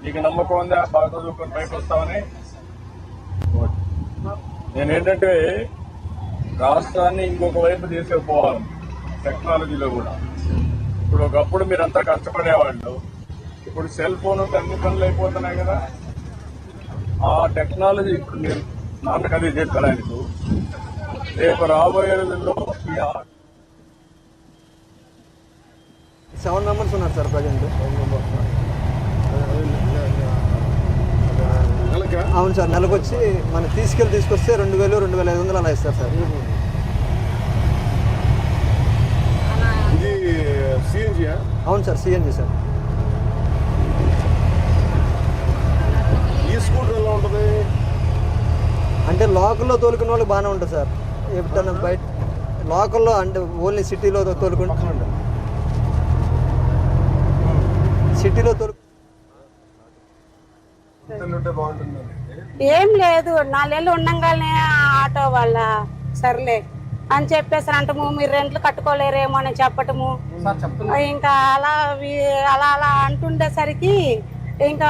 నీకు నమ్మకం ఉందా బాగా చదువుకొని పైకి వస్తామని? నేనేంటంటే రాష్ట్రాన్ని ఇంకొక వైపు తీసుకుపోవాలి టెక్నాలజీలో కూడా. ఇప్పుడు ఒకప్పుడు మీరంతా కష్టపడేవాళ్ళు, ఇప్పుడు సెల్ ఫోన్ అన్ని పనులు అయిపోతున్నాయి కదా. ఆ టెక్నాలజీ ఇప్పుడు మీరు నాన్నకు అది చెప్పడానికి రేపు రాబోయే రోజుల్లో 7 మెంబర్స్ ఉన్నారు సార్ ప్రజెంట్. అవును సార్, నెలకు వచ్చి మనం తీసుకొస్తే 2000, 2500 అలా ఇస్తారు సార్. ఇది సిఎన్జి? అవును సార్, సిఎన్జి సార్. ఈ స్కూటర్ ఎలా ఉంటుంది అంటే లోకల్లో తోలుకునే వాళ్ళకి బాగానే ఉంటుంది సార్. ఎప్పుడన్నా బయట లోకల్లో అంటే ఓన్లీ సిటీలో తోలుకుంటే ఏం లేదు. 4 ఏళ్ళు ఉండంగానే ఆటో వాళ్ళ సర్లే అని చెప్పేసి అంటము, మీరు రెంట్లు కట్టుకోలేరేమో అని చెప్పటము. ఇంకా అలా అలా అంటుండేసరికి ఇంకా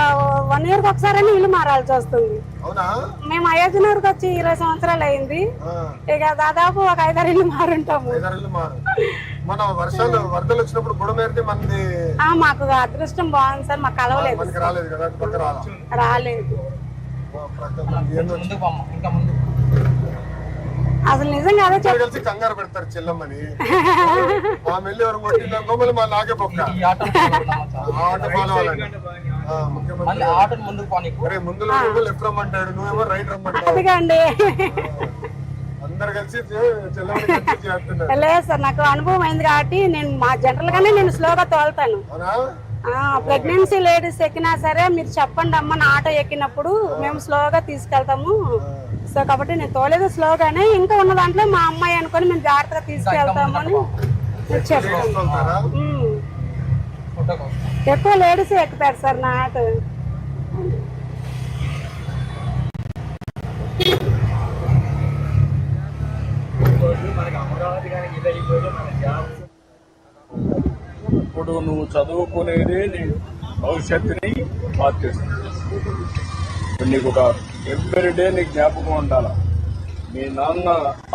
1 ఇయర్కి ఒకసారి ఇల్లు మారాల్సి వస్తుంది. మేము అయోధ్యనగర్కి వచ్చి 20 సంవత్సరాలు అయింది. ఇక దాదాపు ఒక 5-6 ఇల్లు మారుంటాము. మాకు అదృష్టం బాగుంది సార్, మాకు కలవలేదు, రాలేదు. అసలు నిజంగా అదే కలిసి కంగారు పెడతారు చెల్లమ్మని. లెఫ్ట్ రమ్మంటాడు, నువ్వేమో రైట్ రమ్మంటాడు. అందరు కలిసి లేదు సార్, నాకు అనుభవం అయింది కాబట్టి నేను మా జనరల్ గానే నేను స్లోగా తోలుతాను. ప్రెగ్నెన్సీ లేడీస్ ఎక్కినా సరే మీరు చెప్పండి అమ్మ నా ఆటో ఎక్కినప్పుడు మేము స్లోగా తీసుకెళ్తాము. సో కాబట్టి నేను తోలేదు స్లోగానే. ఇంకా ఉన్న దాంట్లో మా అమ్మాయి అనుకొని మేము జాగ్రత్తగా తీసుకెళ్తాము అని చెప్తాను. ఎక్కువ లేడీస్ ఎక్కుతారు సార్ నా ఆటో. ఇప్పుడు నువ్వు చదువుకునేది నీ భవిష్యత్తుని మార్చేస్తుంది. నీకు ఒక ఎవ్రీడే నీకు జ్ఞాపకం ఉండాలా, మీ నాన్న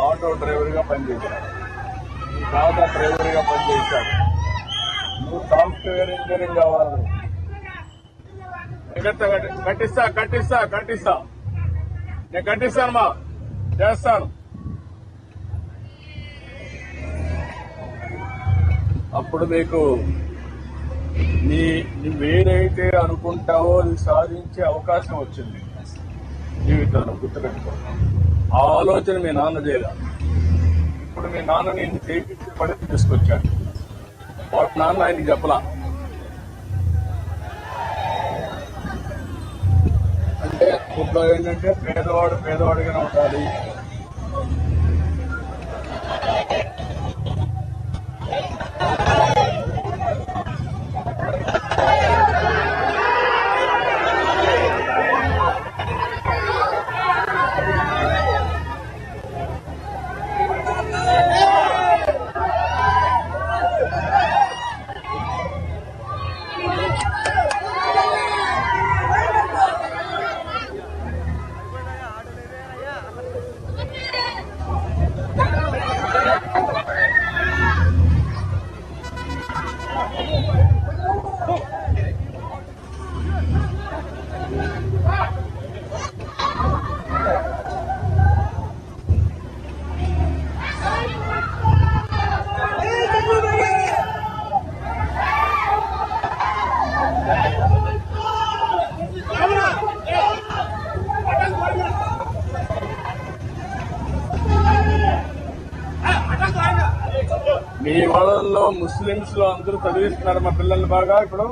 ఆటో డ్రైవర్గా పనిచేశాడు, మీ తాత డ్రైవర్గా పనిచేశాడు, నువ్వు సాఫ్ట్వేర్ ఇంజనీరింగ్ కావాలి. కట్టిస్తా నేను కట్టిస్తానమ్మా, చేస్తాను. అప్పుడు మీకు నువ్వేదైతే అనుకుంటావో అది సాధించే అవకాశం వచ్చింది జీవితంలో. గుర్తుపెట్టుకో, ఆ ఆలోచన మీ నాన్న చేయలేదు. ఇప్పుడు మీ నాన్న నేను చేయించి పడి తీసుకొచ్చాడు, వాటి నాన్న ఆయనకి చెప్పలా. అంటే ఇప్పుడు ఏంటంటే పేదవాడిగానే ఉండాలి. మీ వాళ్ళల్లో ముస్లింస్ లో అందరూ చదివిస్తున్నారు మా పిల్లల్ని బాగా. ఇప్పుడు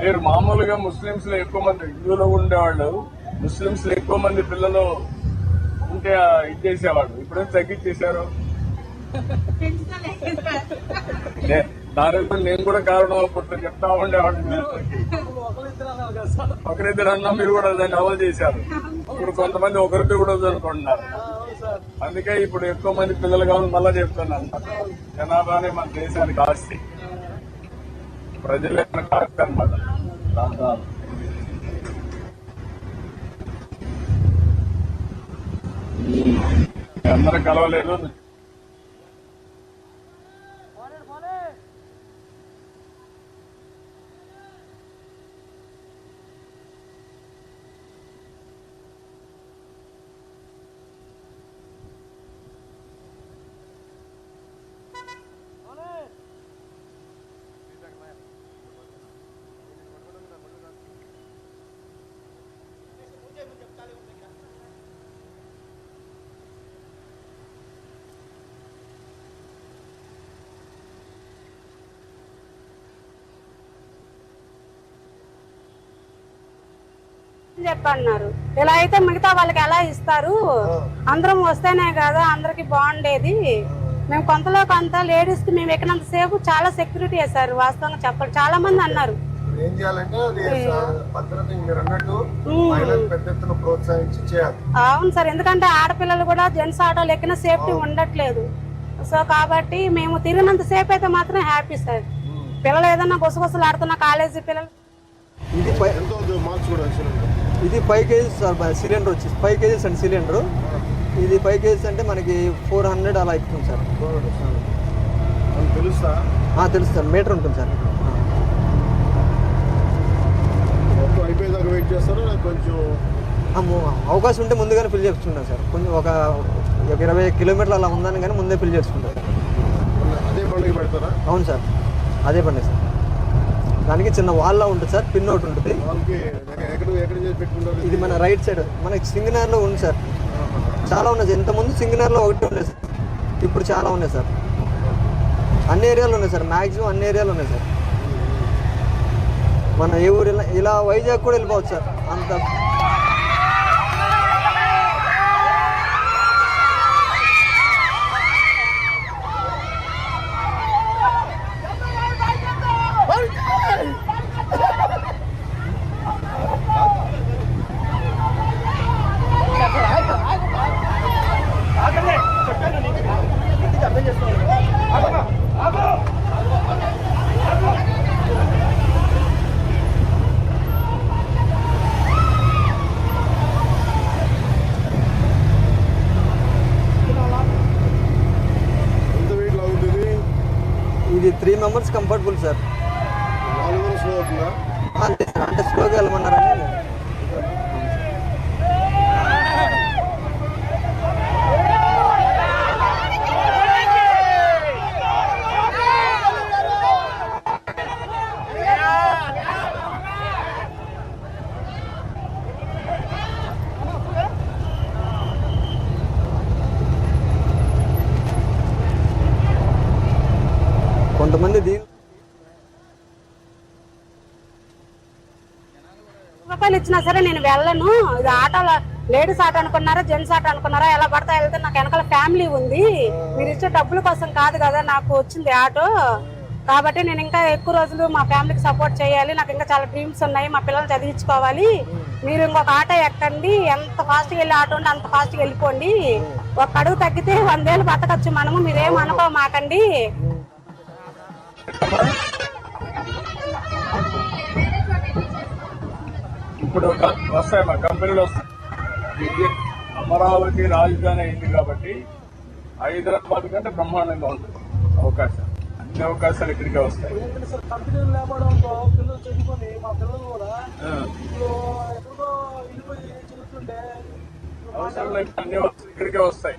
మీరు మామూలుగా ముస్లింస్ లో ఎక్కువ మంది, హిందువులో ఉండేవాళ్ళు ముస్లింస్ లో ఎక్కువ మంది పిల్లలు ఉంటే ఇచ్చేసేవాళ్ళు. ఇప్పుడేం తగ్గించేశారు. దానికి నేను కూడా కారణం అప్పుడు చెప్తా ఉండేవాడిని. ఒకరిద్దరు అన్నా మీరు కూడా దాన్ని అమలు చేశారు. ఇప్పుడు కొంతమంది ఒకరిద్దరు కూడా అనుకుంటున్నారు. అందుకే ఇప్పుడు ఎక్కువ మంది పిల్లలు కావాలని మళ్ళా చెప్తున్నాను. జనాభానే మన దేశానికి ఆస్తి, ప్రజల ఆస్తి అన్నమాట. అందరూ కలవలేదు. చెప్పన్నారు. ఇలా అయితే మిగతా వాళ్ళకి ఎలా ఇస్తారు? అందరం వస్తేనే కదా అందరికి బాగుండేది. మేము కొంతలో కొంత లేడీస్ కి మేము ఎక్కినంత సేపు చాలా సెక్యూరిటీ వేశారు. వాస్తవంగా చెప్పండి, చాలా మంది అన్నారు. ఏం చేయాలంటే అది భద్రత మీరు అన్నట్టు మహిళలకు పెద్ద ఎత్తున ప్రోత్సహించి చేయాలి. అవును సార్, ఎందుకంటే ఆడపిల్లలు కూడా జెంట్స్ ఆటోలు ఎక్కిన సేఫ్టీ ఉండట్లేదు. సో కాబట్టి మేము తిరిగినంత సేపు అయితే మాత్రం హ్యాపీ సార్. పిల్లలు ఏదన్నా గుసగుసలు ఆడుతున్న కాలేజీ పిల్లలు. ఇది ఇది 5 కేజీస్ సార్ సిలిండర్ వచ్చి 5 కేజీస్ అండి సిలిండర్. ఇది 5 కేజీస్ అంటే మనకి 400 అలా ఎక్కుతుంది సార్. తెలుసా? తెలుసు సార్, మీటర్ ఉంటుంది సార్. అయిపోయేదాకా వెయిట్ చేస్తారా? కొంచెం అవకాశం ఉంటే ముందుగానే ఫిల్ చేసుకుంటాం సార్. కొంచెం ఒక 20 కిలోమీటర్లు అలా ఉందని కానీ ముందే ఫిల్ చేసుకుంటాం సార్. అదే బండికి పెడతారా? అవును సార్, అదే బండి సార్. దానికి చిన్న వాల్లో ఉంటుంది సార్, పిన్ ఒకటి ఉంటుంది. ఇది మన రైట్ సైడ్ మనకి సింగనర్లో ఉంది సార్. చాలా ఉన్నాయి సార్. ఇంతకుముందు సింగనర్లో ఒకటి ఉన్నాయి సార్, ఇప్పుడు చాలా ఉన్నాయి సార్. అన్ని ఏరియాలో ఉన్నాయి సార్, మ్యాక్సిమం అన్ని ఏరియాలో ఉన్నాయి సార్. మన ఏ ఊరు ఇలా వైజాగ్ కూడా వెళ్ళిపోవచ్చు సార్. అంత ఇది 3 మెంబర్స్ కంఫర్టబుల్ సార్. అంటే స్లోగా వెళ్ళమన్నారని. కొంతమంది రూపాయలు ఇచ్చినా సరే నేను వెళ్ళను. ఇది ఆటోలో లేడీస్ ఆటో అనుకున్నారా జెంట్స్ ఆటో అనుకున్నారా, ఎలా పడతా వెళ్తే నాకు వెనకాల ఫ్యామిలీ ఉంది. మీరు ఇచ్చే డబ్బుల కోసం కాదు కదా నాకు వచ్చింది ఆటో. కాబట్టి నేను ఇంకా ఎక్కువ రోజులు మా ఫ్యామిలీకి సపోర్ట్ చేయాలి. నాకు ఇంకా చాలా డ్రీమ్స్ ఉన్నాయి, మా పిల్లల్ని చదివించుకోవాలి. మీరు ఇంకొక ఆటో ఎక్కండి, ఎంత ఫాస్ట్గా వెళ్ళి ఆటో ఉంటే అంత ఫాస్ట్గా వెళ్ళిపోండి. ఒక అడుగు తగ్గితే 100 ఏళ్ళు బతకచ్చు మనము, మీరేం అనుకోమాకండి. ఇప్పుడు వస్తాయి, మా కంపెనీలు వస్తాయి. అమరావతి రాజధాని అయింది కాబట్టి హైదరాబాద్ కంటే బ్రహ్మాండంగా ఉంటుంది అవకాశం. అన్ని అవకాశాలు ఇక్కడికే వస్తాయి. అవసరం లేదు, అన్ని ఇక్కడికే వస్తాయి.